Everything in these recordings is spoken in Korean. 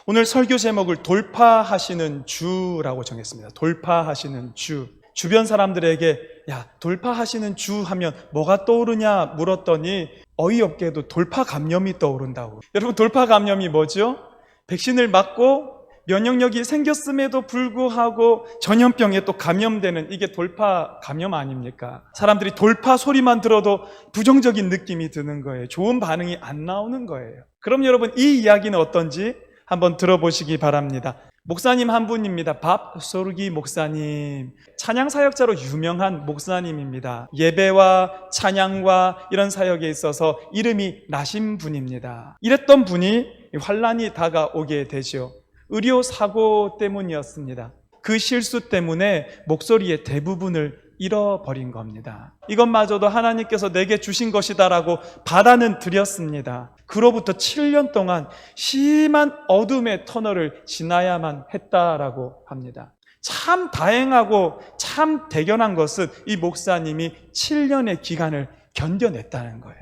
오늘 설교 제목을 돌파하시는 주라고 정했습니다. 돌파하시는 주. 주변 사람들에게 야, 돌파하시는 주 하면 뭐가 떠오르냐 물었더니 어이없게도 돌파 감염이 떠오른다고. 여러분, 돌파 감염이 뭐죠? 백신을 맞고 면역력이 생겼음에도 불구하고 전염병에 또 감염되는, 이게 돌파 감염 아닙니까? 사람들이 돌파 소리만 들어도 부정적인 느낌이 드는 거예요. 좋은 반응이 안 나오는 거예요. 그럼 여러분, 이 이야기는 어떤지 한번 들어보시기 바랍니다. 목사님 한 분입니다. 밥소르기 목사님. 찬양 사역자로 유명한 목사님입니다. 예배와 찬양과 이런 사역에 있어서 이름이 나신 분입니다. 이랬던 분이 환란이 다가오게 되죠. 의료 사고 때문이었습니다. 그 실수 때문에 목소리의 대부분을 잃어버린 겁니다. 이것마저도 하나님께서 내게 주신 것이다라고 받아는 드렸습니다. 그로부터 7년 동안 심한 어둠의 터널을 지나야만 했다라고 합니다. 참 다행하고 참 대견한 것은 이 목사님이 7년의 기간을 견뎌냈다는 거예요.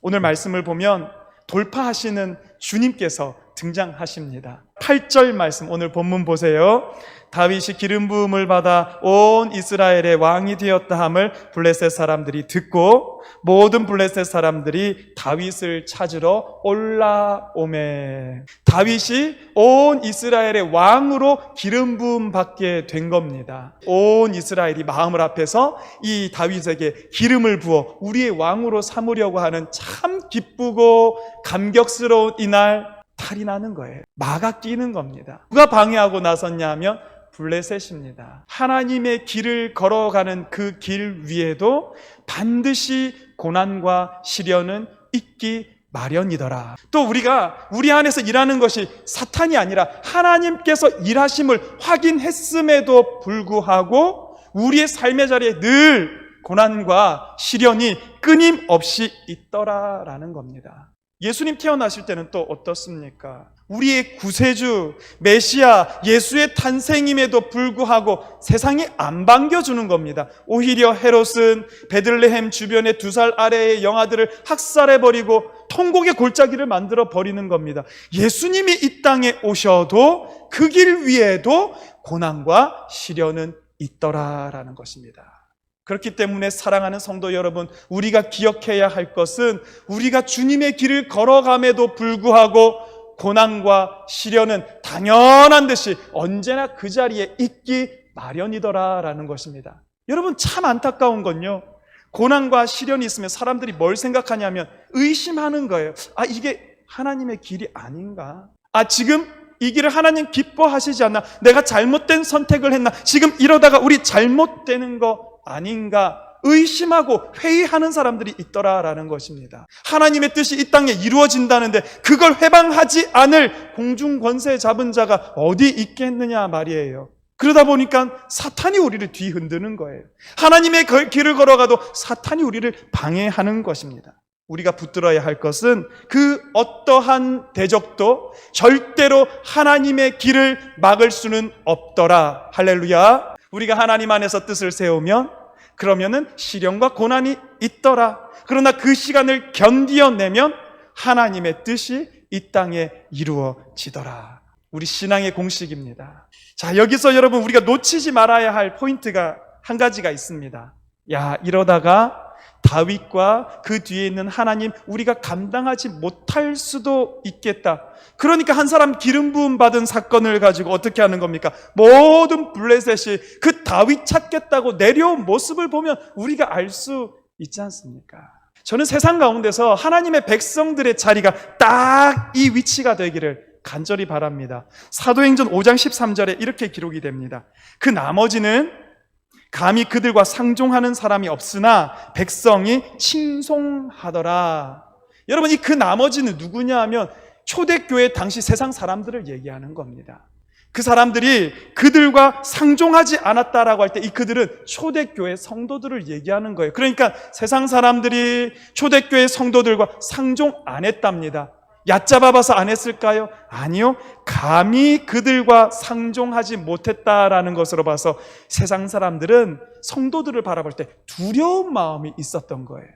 오늘 말씀을 보면 돌파하시는 주님께서 등장하십니다. 8절 말씀, 오늘 본문 보세요. 다윗이 기름 부음을 받아 온 이스라엘의 왕이 되었다 함을 블레셋 사람들이 듣고 모든 블레셋 사람들이 다윗을 찾으러 올라오매. 다윗이 온 이스라엘의 왕으로 기름 부음 받게 된 겁니다. 온 이스라엘이 마음을 합해서 이 다윗에게 기름을 부어 우리의 왕으로 삼으려고 하는 참 기쁘고 감격스러운 이날 탈이 나는 거예요. 마가 끼는 겁니다. 누가 방해하고 나섰냐 하면 블레셋입니다. 하나님의 길을 걸어가는 그 길 위에도 반드시 고난과 시련은 있기 마련이더라. 또 우리가 우리 안에서 일하는 것이 사탄이 아니라 하나님께서 일하심을 확인했음에도 불구하고 우리의 삶의 자리에 늘 고난과 시련이 끊임없이 있더라라는 겁니다. 예수님 태어나실 때는 또 어떻습니까? 우리의 구세주, 메시아, 예수의 탄생임에도 불구하고 세상이 안 반겨주는 겁니다. 오히려 헤롯은 베들레헴 주변의 2살 아래의 영아들을 학살해버리고 통곡의 골짜기를 만들어버리는 겁니다. 예수님이 이 땅에 오셔도 그 길 위에도 고난과 시련은 있더라라는 것입니다. 그렇기 때문에 사랑하는 성도 여러분, 우리가 기억해야 할 것은 우리가 주님의 길을 걸어감에도 불구하고 고난과 시련은 당연한 듯이 언제나 그 자리에 있기 마련이더라라는 것입니다. 여러분, 참 안타까운 건요, 고난과 시련이 있으면 사람들이 뭘 생각하냐면 의심하는 거예요. 아, 이게 하나님의 길이 아닌가? 아, 지금 이 길을 하나님 기뻐하시지 않나? 내가 잘못된 선택을 했나? 지금 이러다가 우리 잘못되는 거 아닌가? 의심하고 회의하는 사람들이 있더라라는 것입니다. 하나님의 뜻이 이 땅에 이루어진다는데 그걸 회방하지 않을 공중 권세 잡은 자가 어디 있겠느냐 말이에요. 그러다 보니까 사탄이 우리를 뒤흔드는 거예요. 하나님의 길을 걸어가도 사탄이 우리를 방해하는 것입니다. 우리가 붙들어야 할 것은 그 어떠한 대적도 절대로 하나님의 길을 막을 수는 없더라. 할렐루야. 우리가 하나님 안에서 뜻을 세우면 그러면은 시련과 고난이 있더라. 그러나 그 시간을 견디어내면 하나님의 뜻이 이 땅에 이루어지더라. 우리 신앙의 공식입니다. 자, 여기서 여러분, 우리가 놓치지 말아야 할 포인트가 한 가지가 있습니다. 야, 이러다가 다윗과 그 뒤에 있는 하나님 우리가 감당하지 못할 수도 있겠다. 그러니까 한 사람 기름 부음 받은 사건을 가지고 어떻게 하는 겁니까? 모든 블레셋이 그 다윗 찾겠다고 내려온 모습을 보면 우리가 알 수 있지 않습니까? 저는 세상 가운데서 하나님의 백성들의 자리가 딱 이 위치가 되기를 간절히 바랍니다. 사도행전 5장 13절에 이렇게 기록이 됩니다. 그 나머지는 감히 그들과 상종하는 사람이 없으나 백성이 칭송하더라. 여러분, 이 그 나머지는 누구냐 하면 초대교회 당시 세상 사람들을 얘기하는 겁니다. 그 사람들이 그들과 상종하지 않았다라고 할 때 이 그들은 초대교회 성도들을 얘기하는 거예요. 그러니까 세상 사람들이 초대교회 성도들과 상종 안 했답니다. 얕잡아봐서 안 했을까요? 아니요. 감히 그들과 상종하지 못했다라는 것으로 봐서 세상 사람들은 성도들을 바라볼 때 두려운 마음이 있었던 거예요.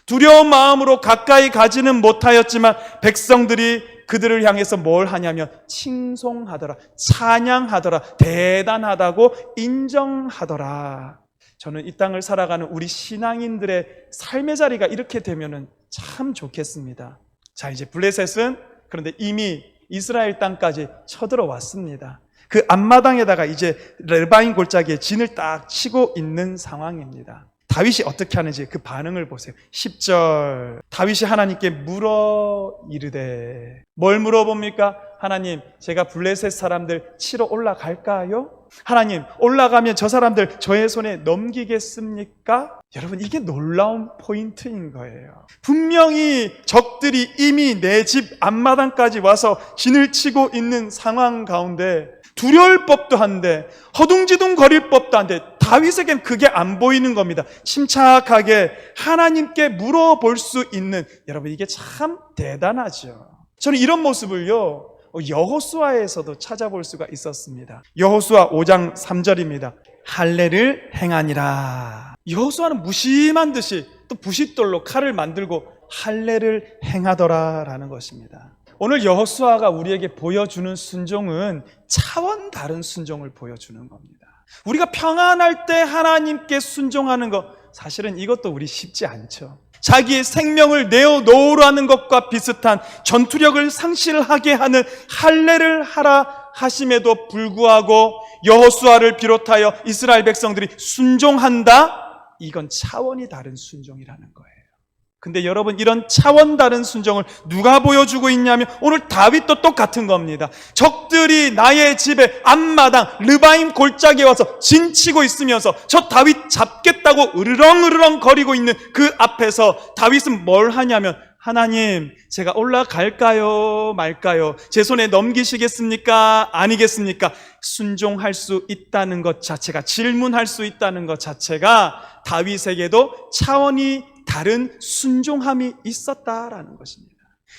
두려운 마음으로 가까이 가지는 못하였지만 백성들이 그들을 향해서 뭘 하냐면 칭송하더라, 찬양하더라, 대단하다고 인정하더라. 저는 이 땅을 살아가는 우리 신앙인들의 삶의 자리가 이렇게 되면은 참 좋겠습니다. 자, 이제 블레셋은 그런데 이미 이스라엘 땅까지 쳐들어왔습니다. 그 앞마당에다가 이제 르바임 골짜기에 진을 딱 치고 있는 상황입니다. 다윗이 어떻게 하는지 그 반응을 보세요. 10절, 다윗이 하나님께 물어 이르되, 뭘 물어봅니까? 하나님, 제가 블레셋 사람들 치러 올라갈까요? 하나님, 올라가면 저 사람들 저의 손에 넘기겠습니까? 여러분, 이게 놀라운 포인트인 거예요. 분명히 적들이 이미 내 집 앞마당까지 와서 진을 치고 있는 상황 가운데 두려울 법도 한데 허둥지둥 거릴 법도 한데 다윗에겐 그게 안 보이는 겁니다. 침착하게 하나님께 물어볼 수 있는, 여러분, 이게 참 대단하죠. 저는 이런 모습을요 여호수아에서도 찾아볼 수가 있었습니다. 여호수아 5장 3절입니다. 할례를 행하니라. 여호수아는 무심한 듯이 또 부싯돌로 칼을 만들고 할례를 행하더라라는 것입니다. 오늘 여호수아가 우리에게 보여주는 순종은 차원 다른 순종을 보여주는 겁니다. 우리가 평안할 때 하나님께 순종하는 것, 사실은 이것도 우리 쉽지 않죠. 자기의 생명을 내어놓으라는 것과 비슷한 전투력을 상실하게 하는 할례를 하라 하심에도 불구하고 여호수아를 비롯하여 이스라엘 백성들이 순종한다? 이건 차원이 다른 순종이라는 거예요. 근데 여러분, 이런 차원 다른 순종을 누가 보여주고 있냐면 오늘 다윗도 똑같은 겁니다. 적들이 나의 집에 앞마당 르바임 골짜기에 와서 진치고 있으면서 저 다윗 잡겠다고 으르렁으르렁 거리고 있는 그 앞에서 다윗은 뭘 하냐면, 하나님, 제가 올라갈까요 말까요? 제 손에 넘기시겠습니까 아니겠습니까? 순종할 수 있다는 것 자체가, 질문할 수 있다는 것 자체가 다윗에게도 차원이 다른 순종함이 있었다라는 것입니다.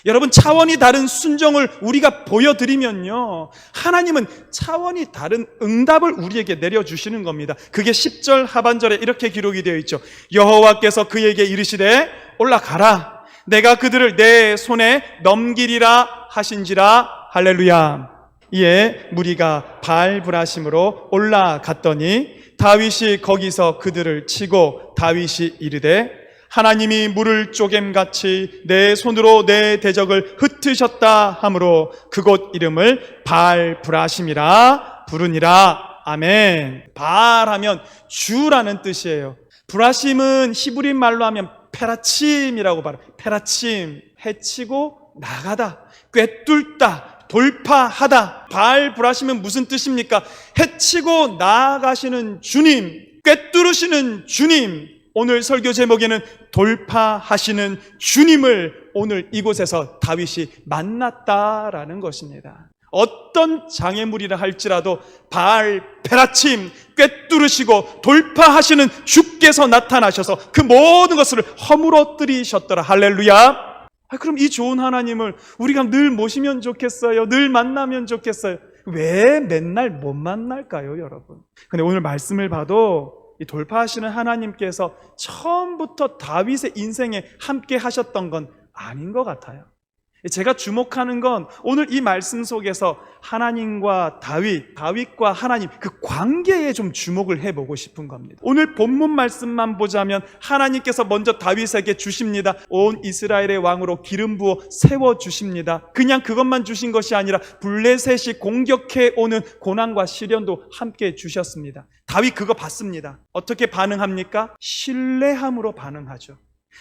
여러분, 차원이 다른 순종을 우리가 보여드리면요, 하나님은 차원이 다른 응답을 우리에게 내려주시는 겁니다. 그게 10절 하반절에 이렇게 기록이 되어 있죠. 여호와께서 그에게 이르시되 올라가라, 내가 그들을 내 손에 넘기리라 하신지라. 할렐루야. 이에 무리가 바알브라심으로 올라갔더니 다윗이 거기서 그들을 치고 다윗이 이르되, 하나님이 물을 쪼갰같이 내 손으로 내 대적을 흩으셨다 하므로 그곳 이름을 바알브라심이라 부르니라. 아멘. 바알하면 주라는 뜻이에요. 브라심은 히브리 말로 하면 페라침이라고 말해요. 페라침, 해치고 나가다, 꿰뚫다, 돌파하다. 바알브라심은 무슨 뜻입니까? 해치고 나아가시는 주님, 꿰뚫으시는 주님. 오늘 설교 제목에는 돌파하시는 주님을 오늘 이곳에서 다윗이 만났다라는 것입니다. 어떤 장애물이라 할지라도 바알 페라침, 꿰뚫으시고 돌파하시는 주께서 나타나셔서 그 모든 것을 허물어뜨리셨더라. 할렐루야. 그럼 이 좋은 하나님을 우리가 늘 모시면 좋겠어요. 늘 만나면 좋겠어요. 왜 맨날 못 만날까요, 여러분? 근데 오늘 말씀을 봐도 이 돌파하시는 하나님께서 처음부터 다윗의 인생에 함께 하셨던 건 아닌 것 같아요. 제가 주목하는 건 오늘 이 말씀 속에서 하나님과 다윗과 하나님 그 관계에 좀 주목을 해보고 싶은 겁니다. 오늘 본문 말씀만 보자면 하나님께서 먼저 다윗에게 주십니다. 온 이스라엘의 왕으로 기름 부어 세워주십니다. 그냥 그것만 주신 것이 아니라 블레셋이 공격해 오는 고난과 시련도 함께 주셨습니다. 다윗 그거 받습니다. 어떻게 반응합니까? 신뢰함으로 반응하죠.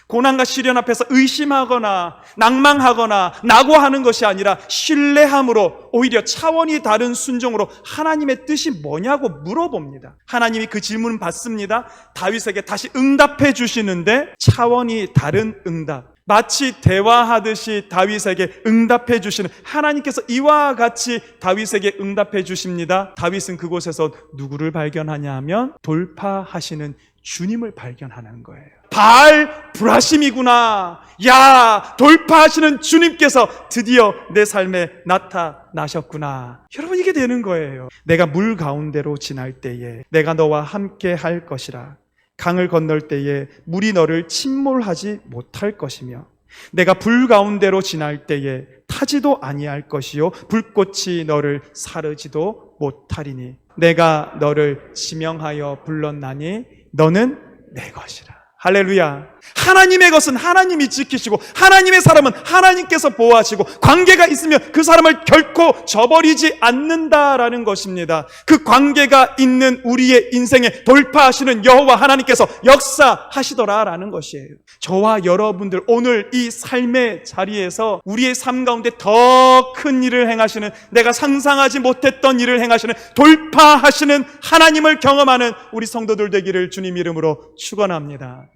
고난과 시련 앞에서 의심하거나 낭망하거나 낙오하는 것이 아니라 신뢰함으로, 오히려 차원이 다른 순종으로 하나님의 뜻이 뭐냐고 물어봅니다. 하나님이 그 질문을 받습니다. 다윗에게 다시 응답해 주시는데 차원이 다른 응답, 마치 대화하듯이 다윗에게 응답해 주시는 하나님께서 이와 같이 다윗에게 응답해 주십니다. 다윗은 그곳에서 누구를 발견하냐 하면 돌파하시는 주님을 발견하는 거예요. 바알 브라심이구나. 야, 돌파하시는 주님께서 드디어 내 삶에 나타나셨구나. 여러분, 이게 되는 거예요. 내가 물 가운데로 지날 때에 내가 너와 함께 할 것이라. 강을 건널 때에 물이 너를 침몰하지 못할 것이며 내가 불 가운데로 지날 때에 타지도 아니할 것이요 불꽃이 너를 사르지도 못하리니 내가 너를 지명하여 불렀나니 너는 내 것이라. 할렐루야. 하나님의 것은 하나님이 지키시고 하나님의 사람은 하나님께서 보호하시고 관계가 있으면 그 사람을 결코 저버리지 않는다라는 것입니다. 그 관계가 있는 우리의 인생에 돌파하시는 여호와 하나님께서 역사하시더라라는 것이에요. 저와 여러분들 오늘 이 삶의 자리에서 우리의 삶 가운데 더 큰 일을 행하시는, 내가 상상하지 못했던 일을 행하시는, 돌파하시는 하나님을 경험하는 우리 성도들 되기를 주님 이름으로 축원합니다.